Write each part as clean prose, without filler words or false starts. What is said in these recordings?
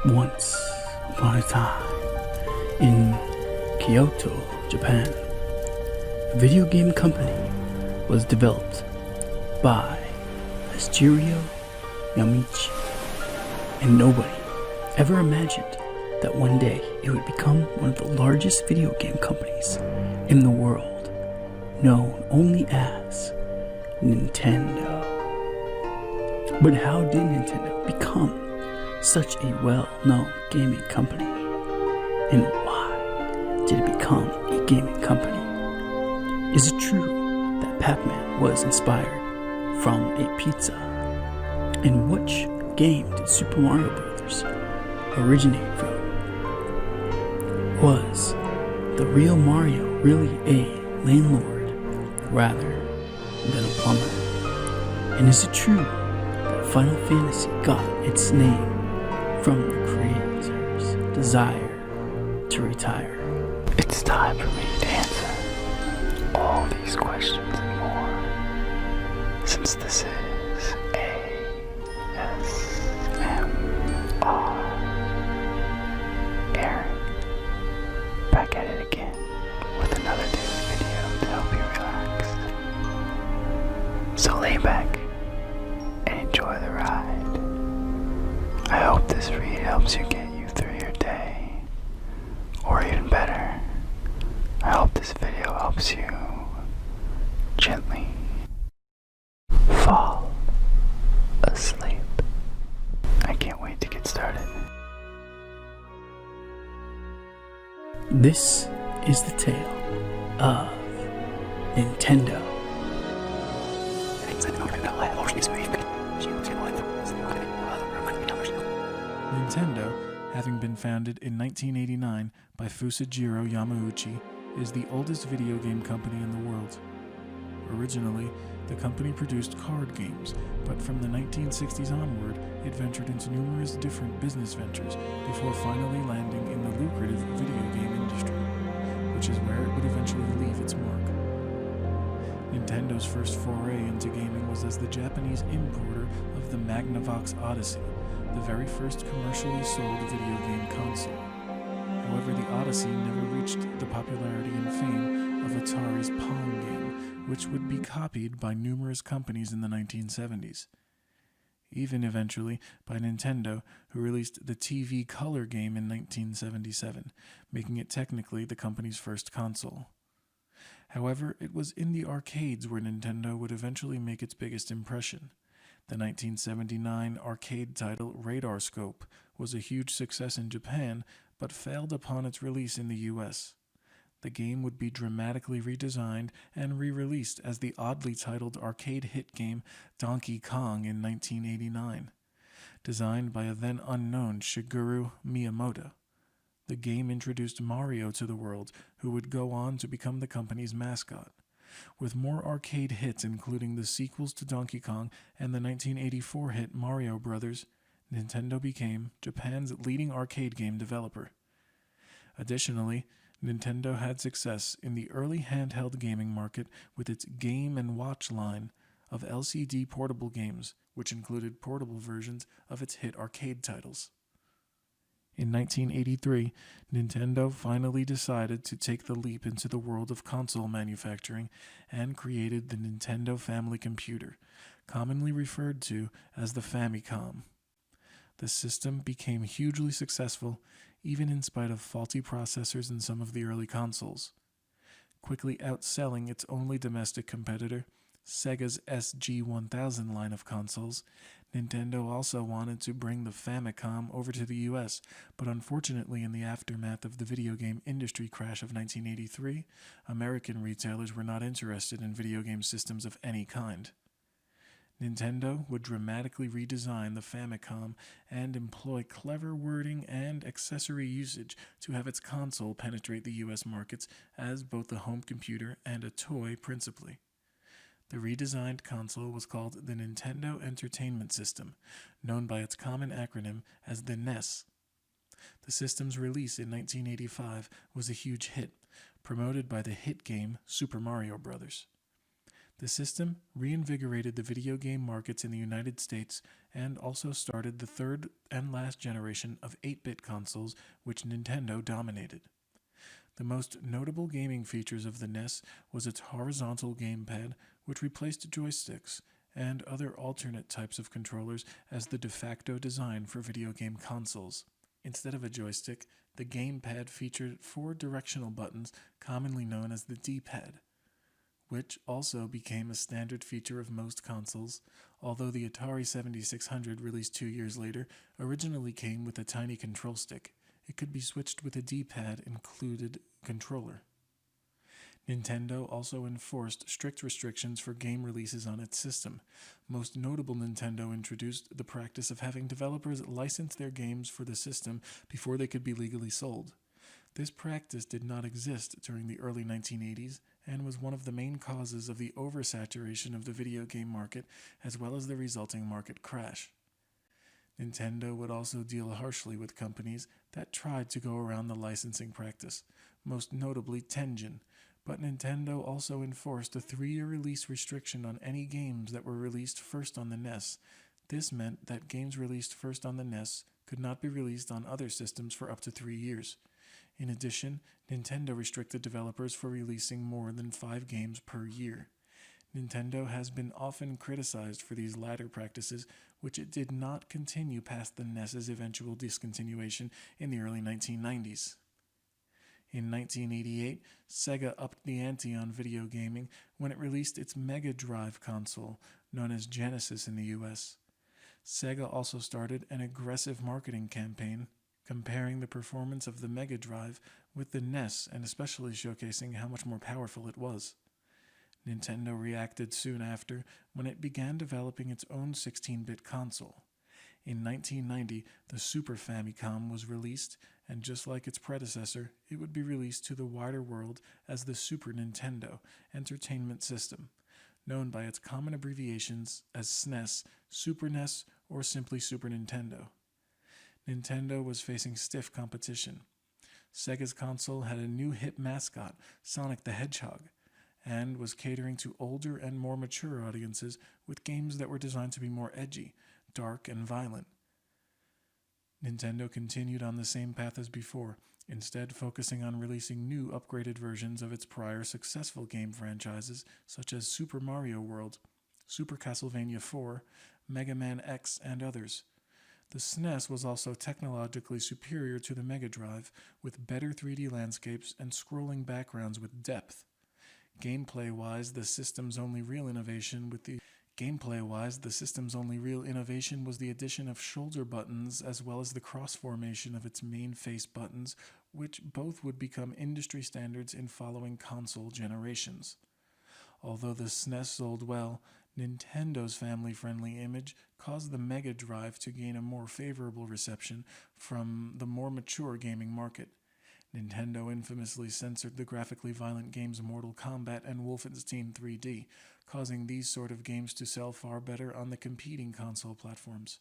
Once upon a time, in Kyoto, Japan, a video game company was developed by Shigeru Yamauchi, and nobody ever imagined that one day it would become one of the largest video game companies in the world, known only as Nintendo. But how did Nintendo become such a well-known gaming company? And why did it become a gaming company? Is it true that Pac-Man was inspired from a pizza? And which game did Super Mario Bros. Originate from? Was the real Mario really a landlord rather than a plumber? And is it true that Final Fantasy got its name from the creator's desire to retire? It's time for me to answer all these questions and more, since this is ASMR. Aaron, back at it again with another daily video to help you relax. So lay back and enjoy the ride. I hope this read helps you get you through your day, or even better, I hope this video helps you gently fall asleep. I can't wait to get started. This is the tale of Nintendo. Nintendo, having been founded in 1989 by Shigeru Yamauchi, is the oldest video game company in the world. Originally, the company produced card games, but from the 1960s onward, it ventured into numerous different business ventures before finally landing in the lucrative video game industry, which is where it would eventually leave its mark. Nintendo's first foray into gaming was as the Japanese importer of the Magnavox Odyssey, the very first commercially sold video game console. However, the Odyssey never reached the popularity and fame of Atari's Pong game, which would be copied by numerous companies in the 1970s. Even eventually by Nintendo, who released the TV Color game in 1977, making it technically the company's first console. However, it was in the arcades where Nintendo would eventually make its biggest impression. The 1979 arcade title Radar Scope was a huge success in Japan, but failed upon its release in the US. The game would be dramatically redesigned and re-released as the oddly titled arcade hit game Donkey Kong in 1989. Designed by a then unknown Shigeru Miyamoto, the game introduced Mario to the world, who would go on to become the company's mascot. With more arcade hits including the sequels to Donkey Kong and the 1984 hit Mario Bros., Nintendo became Japan's leading arcade game developer. Additionally, Nintendo had success in the early handheld gaming market with its Game & Watch line of LCD portable games, which included portable versions of its hit arcade titles. In 1983, Nintendo finally decided to take the leap into the world of console manufacturing and created the Nintendo Family Computer, commonly referred to as the Famicom. The system became hugely successful, even in spite of faulty processors in some of the early consoles. Quickly outselling its only domestic competitor, Sega's SG-1000 line of consoles, Nintendo also wanted to bring the Famicom over to the US, but unfortunately in the aftermath of the video game industry crash of 1983, American retailers were not interested in video game systems of any kind. Nintendo would dramatically redesign the Famicom and employ clever wording and accessory usage to have its console penetrate the US markets as both a home computer and a toy principally. The redesigned console was called the Nintendo Entertainment System, known by its common acronym as the NES. The system's release in 1985 was a huge hit, promoted by the hit game Super Mario Bros. The system reinvigorated the video game markets in the United States and also started the third and last generation of 8-bit consoles, which Nintendo dominated. The most notable gaming features of the NES was its horizontal gamepad, which replaced joysticks and other alternate types of controllers as the de facto design for video game consoles. Instead of a joystick, the gamepad featured 4 directional buttons, commonly known as the D-pad, which also became a standard feature of most consoles, although the Atari 7600, released 2 years later, originally came with a tiny control stick. It could be switched with a D-pad included controller. Nintendo also enforced strict restrictions for game releases on its system. Most notable, Nintendo introduced the practice of having developers license their games for the system before they could be legally sold. This practice did not exist during the early 1980s and was one of the main causes of the oversaturation of the video game market as well as the resulting market crash. Nintendo would also deal harshly with companies that tried to go around the licensing practice, most notably Tengen, but Nintendo also enforced a 3-year release restriction on any games that were released first on the NES. This meant that games released first on the NES could not be released on other systems for up to 3 years. In addition, Nintendo restricted developers for releasing more than 5 games per year. Nintendo has been often criticized for these latter practices, which it did not continue past the NES's eventual discontinuation in the early 1990s. In 1988, Sega upped the ante on video gaming when it released its Mega Drive console, known as Genesis in the US. Sega also started an aggressive marketing campaign comparing the performance of the Mega Drive with the NES and especially showcasing how much more powerful it was. Nintendo reacted soon after when it began developing its own 16-bit console. In 1990, the Super Famicom was released, and just like its predecessor, it would be released to the wider world as the Super Nintendo Entertainment System, known by its common abbreviations as SNES, Super NES, or simply Super Nintendo. Nintendo was facing stiff competition. Sega's console had a new hip mascot, Sonic the Hedgehog, and was catering to older and more mature audiences with games that were designed to be more edgy, dark, and violent. Nintendo continued on the same path as before, instead focusing on releasing new upgraded versions of its prior successful game franchises such as Super Mario World, Super Castlevania IV, Mega Man X, and others. The SNES was also technologically superior to the Mega Drive, with better 3D landscapes and scrolling backgrounds with depth. Gameplay-wise, the system's only real innovation was the addition of shoulder buttons as well as the cross-formation of its main face buttons, which both would become industry standards in following console generations. Although the SNES sold well, Nintendo's family-friendly image caused the Mega Drive to gain a more favorable reception from the more mature gaming market. Nintendo infamously censored the graphically violent games Mortal Kombat and Wolfenstein 3D, causing these sort of games to sell far better on the competing console platforms.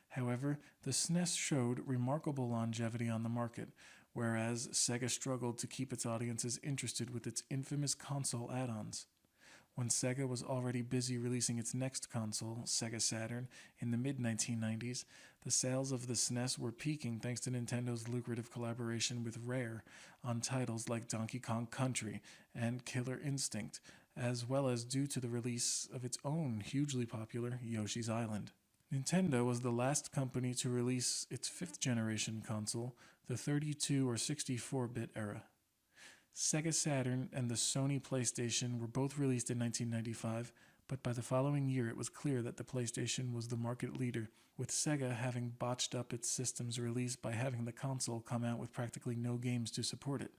However, the SNES showed remarkable longevity on the market, whereas Sega struggled to keep its audiences interested with its infamous console add-ons. When Sega was already busy releasing its next console, Sega Saturn, in the mid-1990s, the sales of the SNES were peaking thanks to Nintendo's lucrative collaboration with Rare on titles like Donkey Kong Country and Killer Instinct, as well as due to the release of its own hugely popular Yoshi's Island. Nintendo was the last company to release its 5th-generation console, the 32 or 64-bit era. Sega Saturn and the Sony PlayStation were both released in 1995, but by the following year it was clear that the PlayStation was the market leader, with Sega having botched up its system's release by having the console come out with practically no games to support it.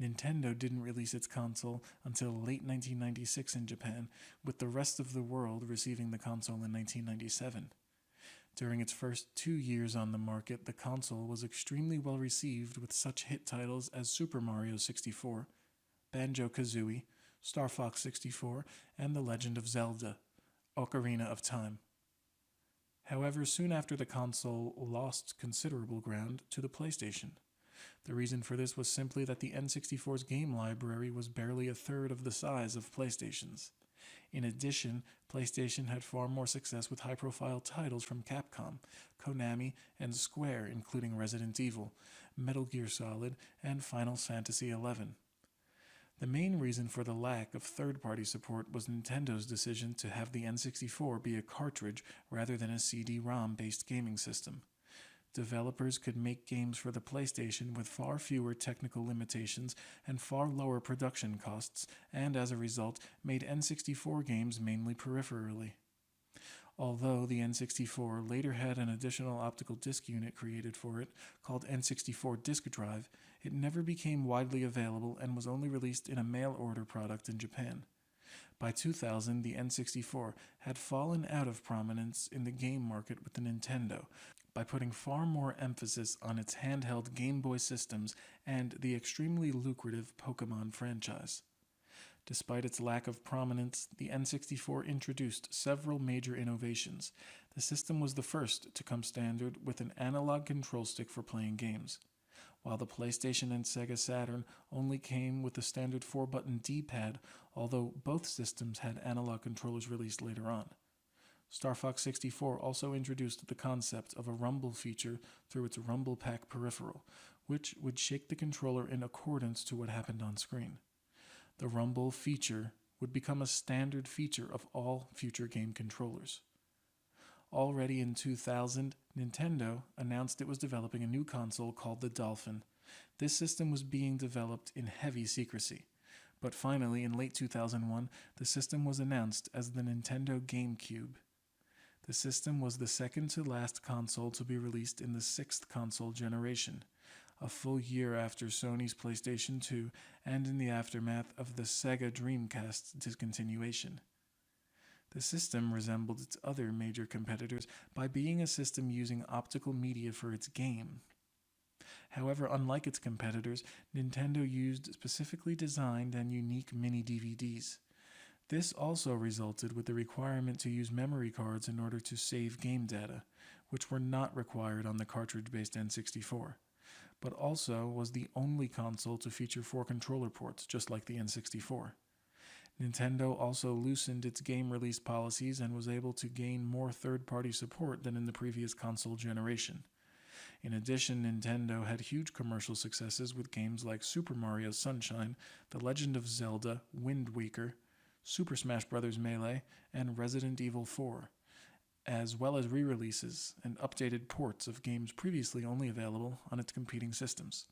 Nintendo didn't release its console until late 1996 in Japan, with the rest of the world receiving the console in 1997. During its first 2 years on the market, the console was extremely well received with such hit titles as Super Mario 64, Banjo-Kazooie, Star Fox 64, and The Legend of Zelda, Ocarina of Time. However, soon after the console lost considerable ground to the PlayStation. The reason for this was simply that the N64's game library was barely a third of the size of PlayStation's. In addition, PlayStation had far more success with high-profile titles from Capcom, Konami, and Square, including Resident Evil, Metal Gear Solid, and Final Fantasy XI. The main reason for the lack of third-party support was Nintendo's decision to have the N64 be a cartridge rather than a CD-ROM-based gaming system. Developers could make games for the PlayStation with far fewer technical limitations and far lower production costs, and as a result, made N64 games mainly peripherally. Although the N64 later had an additional optical disc unit created for it, called N64 Disk Drive, it never became widely available and was only released in a mail-order product in Japan. By 2000, the N64 had fallen out of prominence in the game market with the Nintendo, by putting far more emphasis on its handheld Game Boy systems and the extremely lucrative Pokémon franchise. Despite its lack of prominence, the N64 introduced several major innovations. The system was the first to come standard with an analog control stick for playing games. While the PlayStation and Sega Saturn only came with the standard 4-button D-pad, although both systems had analog controllers released later on. Star Fox 64 also introduced the concept of a rumble feature through its Rumble Pack peripheral, which would shake the controller in accordance to what happened on screen. The rumble feature would become a standard feature of all future game controllers. Already in 2000, Nintendo announced it was developing a new console called the Dolphin. This system was being developed in heavy secrecy. But finally, in late 2001, the system was announced as the Nintendo GameCube. The system was the second-to-last console to be released in the sixth console generation, a full year after Sony's PlayStation 2 and in the aftermath of the Sega Dreamcast's discontinuation. The system resembled its other major competitors by being a system using optical media for its game. However, unlike its competitors, Nintendo used specifically designed and unique mini-DVDs. This also resulted with the requirement to use memory cards in order to save game data, which were not required on the cartridge-based N64, but also was the only console to feature 4 controller ports, just like the N64. Nintendo also loosened its game release policies and was able to gain more third-party support than in the previous console generation. In addition, Nintendo had huge commercial successes with games like Super Mario Sunshine, The Legend of Zelda, Wind Waker, Super Smash Bros. Melee, and Resident Evil 4, as well as re-releases and updated ports of games previously only available on its competing systems.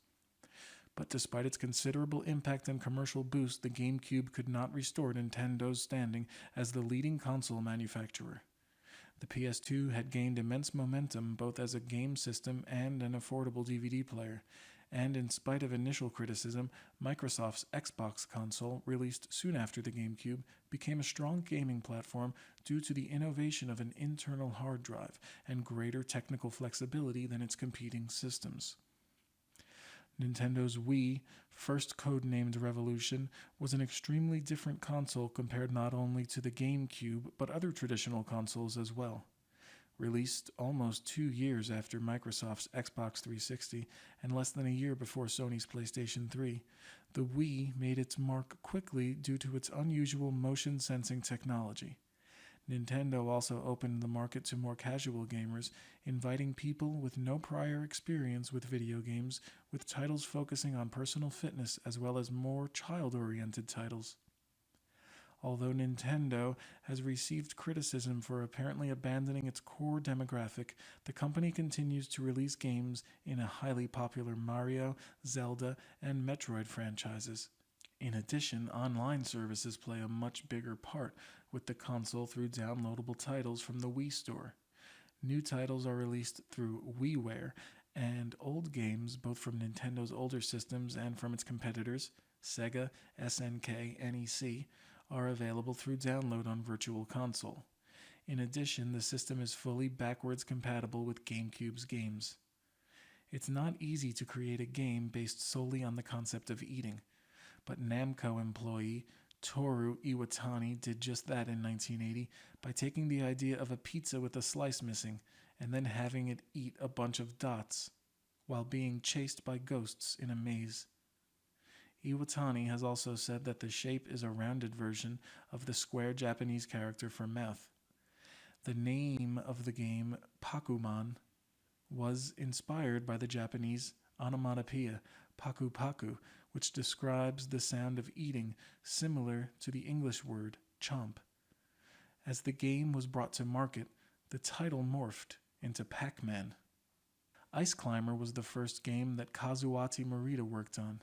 But despite its considerable impact and commercial boost, the GameCube could not restore Nintendo's standing as the leading console manufacturer. The PS2 had gained immense momentum both as a game system and an affordable DVD player, and in spite of initial criticism, Microsoft's Xbox console, released soon after the GameCube, became a strong gaming platform due to the innovation of an internal hard drive and greater technical flexibility than its competing systems. Nintendo's Wii, first codenamed Revolution, was an extremely different console compared not only to the GameCube, but other traditional consoles as well. Released almost 2 years after Microsoft's Xbox 360 and less than a year before Sony's PlayStation 3, the Wii made its mark quickly due to its unusual motion sensing technology. Nintendo also opened the market to more casual gamers, inviting people with no prior experience with video games, with titles focusing on personal fitness as well as more child-oriented titles. Although Nintendo has received criticism for apparently abandoning its core demographic, the company continues to release games in a highly popular Mario, Zelda, and Metroid franchises. In addition, online services play a much bigger part with the console through downloadable titles from the Wii Store. New titles are released through WiiWare, and old games, both from Nintendo's older systems and from its competitors, Sega, SNK, NEC, are available through download on Virtual Console. In addition, the system is fully backwards compatible with GameCube's games. It's not easy to create a game based solely on the concept of eating, but Namco employee Toru Iwatani did just that in 1980 by taking the idea of a pizza with a slice missing and then having it eat a bunch of dots while being chased by ghosts in a maze. Iwatani has also said that the shape is a rounded version of the square Japanese character for mouth. The name of the game, Pakuman, was inspired by the Japanese onomatopoeia paku paku, which describes the sound of eating, similar to the English word chomp. As the game was brought to market, the title morphed into Pac-Man. Ice Climber was the first game that Kazuaki Morita worked on.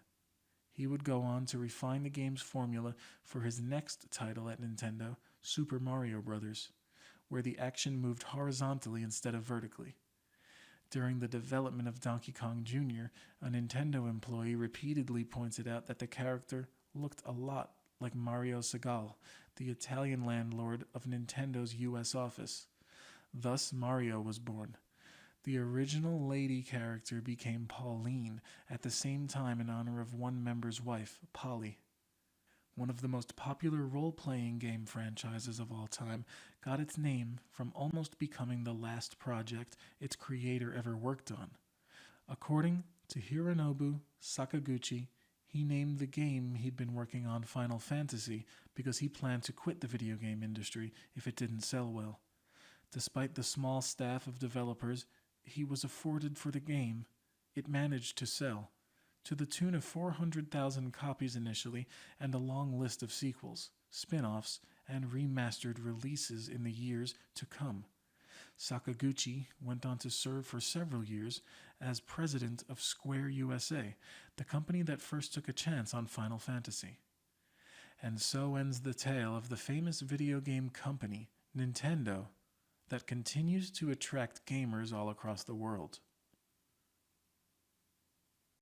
He would go on to refine the game's formula for his next title at Nintendo, Super Mario Bros., where the action moved horizontally instead of vertically. During the development of Donkey Kong Jr., a Nintendo employee repeatedly pointed out that the character looked a lot like Mario Segal, the Italian landlord of Nintendo's US office. Thus, Mario was born. The original lady character became Pauline at the same time in honor of one member's wife, Polly. One of the most popular role-playing game franchises of all time got its name from almost becoming the last project its creator ever worked on. According to Hironobu Sakaguchi, he named the game he'd been working on Final Fantasy because he planned to quit the video game industry if it didn't sell well. Despite the small staff of developers he was afforded for the game, it managed to sell, to the tune of 400,000 copies initially, and a long list of sequels, spin-offs, and remastered releases in the years to come. Sakaguchi went on to serve for several years as president of Square USA, the company that first took a chance on Final Fantasy. And so ends the tale of the famous video game company, Nintendo, that continues to attract gamers all across the world.